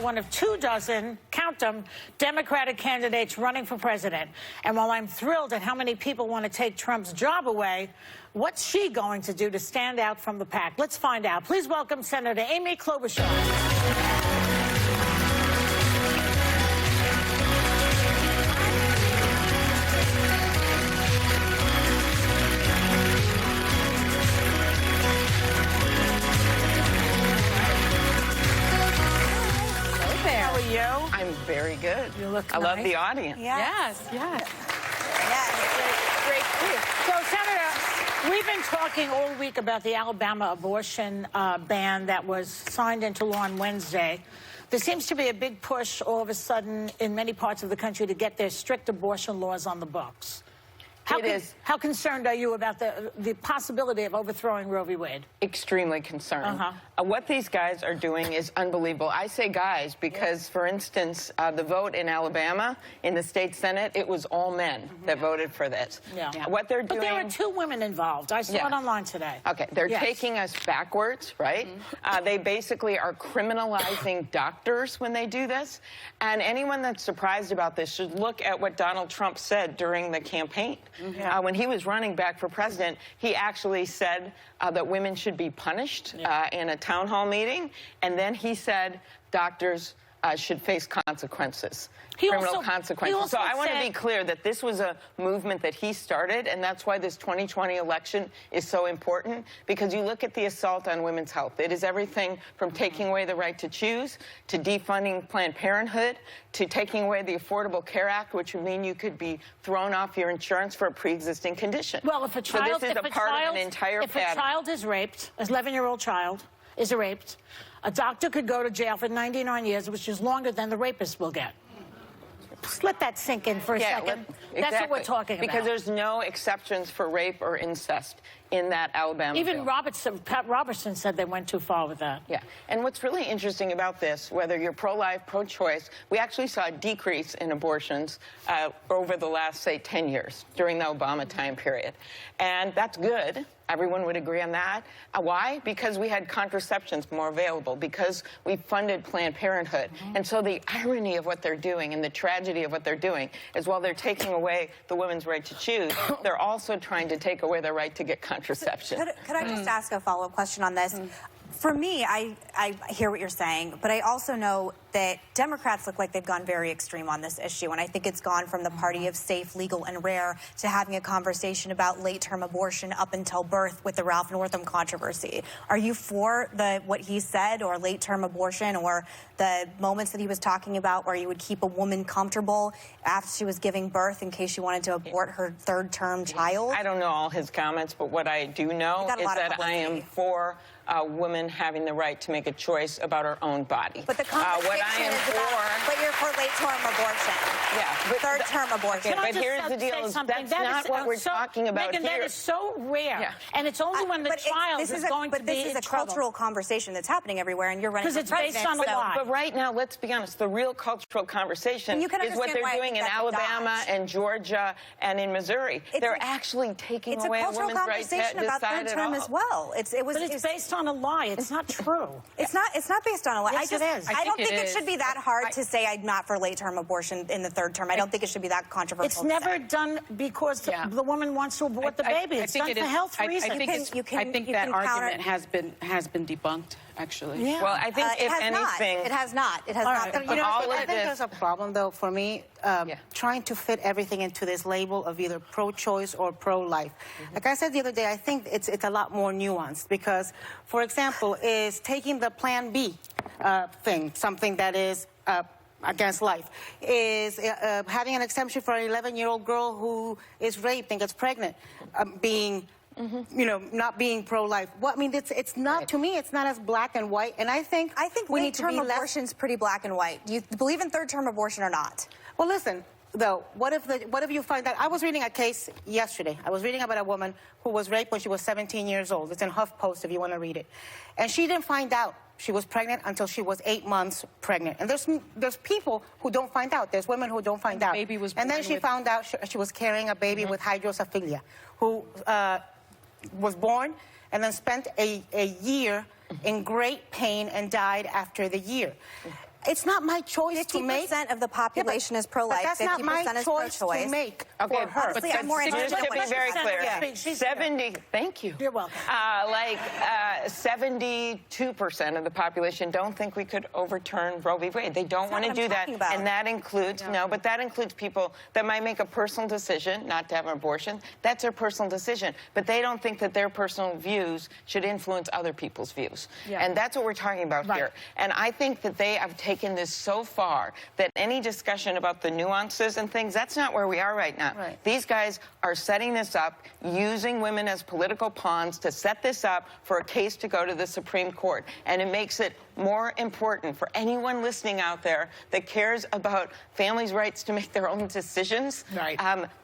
One of 24, count them, Democratic candidates running for president. And while I'm thrilled at how many people want to take Trump's job away, what's she going to do to stand out from the pack? Let's find out. Please welcome Senator Amy Klobuchar. I'm very good. You look I nice. love the audience. Yes. Great. So, Senator, we've been talking all week about the Alabama abortion ban that was signed into law on Wednesday. There seems to be a big push all of a sudden in many parts of the country to get their strict abortion laws on the books. How concerned are you about the possibility of overthrowing Roe v. Wade? Extremely concerned. What these guys are doing is unbelievable. I say guys because, for instance, the vote in Alabama in the state Senate, it was all men that voted for this. What they're doing... But there were 2 women involved. I saw it online today. Okay, they're taking us backwards, right? They basically are criminalizing doctors when they do this. And anyone that's surprised about this should look at what Donald Trump said during the campaign. When he was running back for president, he actually said that women should be punished in a town hall meeting. And then he said doctors should face consequences, criminal consequences. So I want to be clear that this was a movement that he started, and that's why this 2020 election is so important, because you look at the assault on women's health. It is everything from taking away the right to choose, to defunding Planned Parenthood, to taking away the Affordable Care Act, which would mean you could be thrown off your insurance for a pre-existing condition. Well, if a child, so this is a part of an entire pattern. If a child is raped, an 11-year-old child is raped, a doctor could go to jail for 99 years, which is longer than the rapist will get. Just let that sink in for a second. That's what we're talking about. Because there's no exceptions for rape or incest in that Alabama bill. Even Pat Robertson said they went too far with that. Yeah. And what's really interesting about this, whether you're pro-life, pro-choice, we actually saw a decrease in abortions over the last, say, 10 years during the Obama time period. And that's good. Everyone would agree on that. Why? Because we had contraceptions more available, because we funded Planned Parenthood. And so the irony of what they're doing and the tragedy of what they're doing is while they're taking away the women's right to choose, they're also trying to take away their right to get contraception. Could I just ask a follow-up question on this? For me, I hear what you're saying, but I also know that Democrats look like they've gone very extreme on this issue, and I think it's gone from the party of safe, legal, and rare to having a conversation about late-term abortion up until birth with the Ralph Northam controversy. Are you for what he said, or late-term abortion, or the moments that he was talking about where you would keep a woman comfortable after she was giving birth in case she wanted to abort her third-term child? I don't know all his comments, but what I do know is that I am for a woman having the right to make a choice about her own body. But the conversation is about, but you're for late-term abortion. Yeah. Third-term abortion. But here's the deal, that's not what we're talking about here. That is so rare. And it's only when the child is going to be in trouble. But this is a cultural conversation that's happening everywhere, and you're running for president. Because it's based on a lie. But right now, let's be honest, the real cultural conversation is what they're doing in Alabama and Georgia and in Missouri. They're actually taking away a woman's right to decide at all. It's a cultural conversation about third term as well. But it's based on a lie. It's not true. It's not based on a lie. Yes, it is. I don't think it should be that hard to say I'm not for late-term abortion in the third term. I don't think it should be that controversial. It's never done because the woman wants to abort the baby. It's done for health reasons. I think that argument has been debunked, actually. Yeah. Well, I think if anything... It has not. It has not. You know, I think there's a problem, though, for me, trying to fit everything into this label of either pro-choice or pro-life. Like I said the other day, I think it's a lot more nuanced because, for example, is taking the Plan B thing, something that is against life, is having an exemption for an 11-year-old girl who is raped and gets pregnant, being... you know, not being pro-life. Well, I mean, it's not, to me, it's not as black and white, and I think we need to be less... abortion's pretty black and white. Do you believe in third-term abortion or not? Well, listen, though, what if you find that... I was reading a case yesterday. I was reading about a woman who was raped when she was 17 years old. It's in HuffPost if you want to read it. And she didn't find out she was pregnant until she was 8 months pregnant. And there's people who don't find out. There's women who don't find out. The baby was and then she found out she was carrying a baby with hydrocephalia, who was born and then spent a year in great pain and died after the year. It's not my choice to make. 50% of the population is pro-life. But that's not my 50% is choice pro-choice. to make. Okay, for her. Honestly, I'm more just interested to in be very clear, Yeah. 70. Thank you. You're welcome. 72% of the population don't think we could overturn Roe v. Wade. They don't want to what do I'm that, talking about. and that includes but that includes people that might make a personal decision not to have an abortion. That's their personal decision, but they don't think that their personal views should influence other people's views, and that's what we're talking about here. And I think that they have taken this so far that any discussion about the nuances and things, that's not where we are right now. These guys are setting this up, using women as political pawns to set this up for a case to go to the Supreme Court. And it makes it more important for anyone listening out there that cares about families' rights to make their own decisions.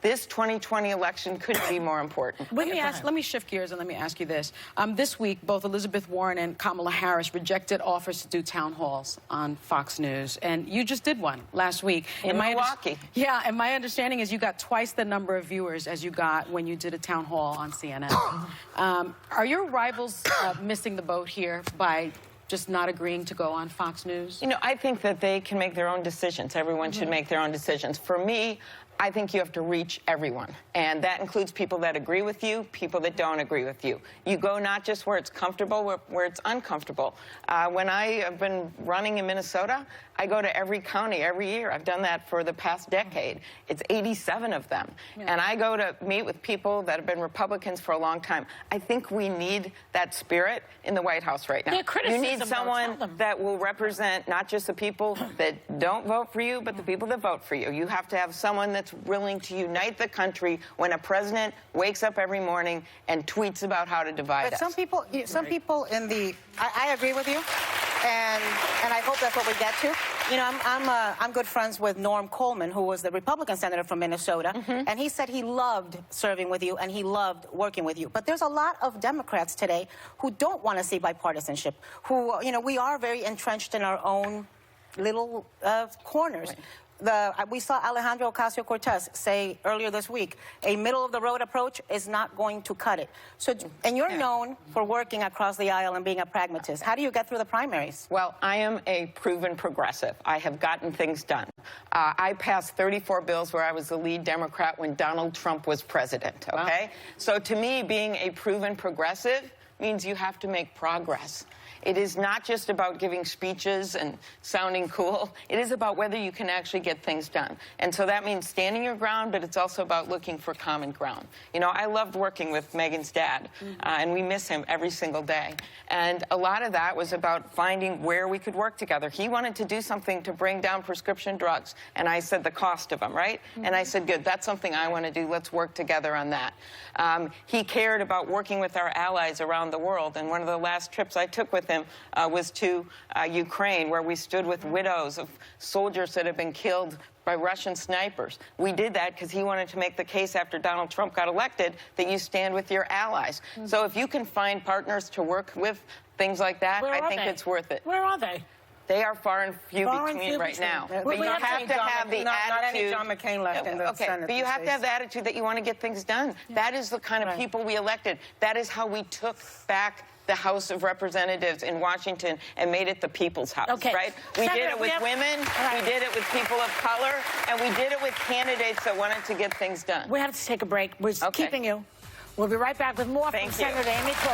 This 2020 election couldn't be more important. Let me shift gears and let me ask you this. This week, both Elizabeth Warren and Kamala Harris rejected offers to do town halls on Fox News, and you just did one last week. In Milwaukee. Yeah, and my understanding is you got twice the number of viewers as you got when you did a town hall on CNN. Are your rivals missing the boat here by just not agreeing to go on Fox News? You know, I think that they can make their own decisions. Everyone should make their own decisions. For me, I think you have to reach everyone, and that includes people that agree with you, people that don't agree with you. You go not just where it's comfortable, where it's uncomfortable. When I have been running in Minnesota, I go to every county every year. I've done that for the past decade. It's 87 of them. And I go to meet with people that have been Republicans for a long time. I think we need that spirit in the White House right now. You need someone that will represent not just the people that don't vote for you, but the people that vote for you. You have to have someone that's willing to unite the country when a president wakes up every morning and tweets about how to divide us. Some people in the, I agree with you, and I hope that's what we get to. You know, I'm good friends with Norm Coleman, who was the Republican senator from Minnesota, and he said he loved serving with you and he loved working with you. But there's a lot of Democrats today who don't want to see bipartisanship, who, you know, we are very entrenched in our own little corners. We saw Alejandro Ocasio-Cortez say earlier this week, a middle-of-the-road approach is not going to cut it. So, and you're known for working across the aisle and being a pragmatist. How do you get through the primaries? Well, I am a proven progressive. I have gotten things done. I passed 34 bills where I was the lead Democrat when Donald Trump was president, okay? Wow. So to me, being a proven progressive means you have to make progress. It is not just about giving speeches and sounding cool. It is about whether you can actually get things done. And so that means standing your ground, but it's also about looking for common ground. You know, I loved working with Megan's dad, and we miss him every single day. And a lot of that was about finding where we could work together. He wanted to do something to bring down prescription drugs, and I said the cost of them, right? And I said, good, that's something I want to do. Let's work together on that. He cared about working with our allies around the world, and one of the last trips I took with him was to Ukraine, where we stood with widows of soldiers that had been killed by Russian snipers. We did that because he wanted to make the case after Donald Trump got elected that you stand with your allies. So if you can find partners to work with, things like that, I think it's worth it. Where are they? They are far and few between right now. But you have to have the attitude. Not any John McCain left in the Senate. But you have to have the attitude that you want to get things done. That is the kind of people we elected. That is how we took back the House of Representatives in Washington and made it the people's house, right? We did it with women, we did it with people of color, and we did it with candidates that wanted to get things done. We have to take a break. We're keeping you. We'll be right back with more from Senator Amy Klobuchar.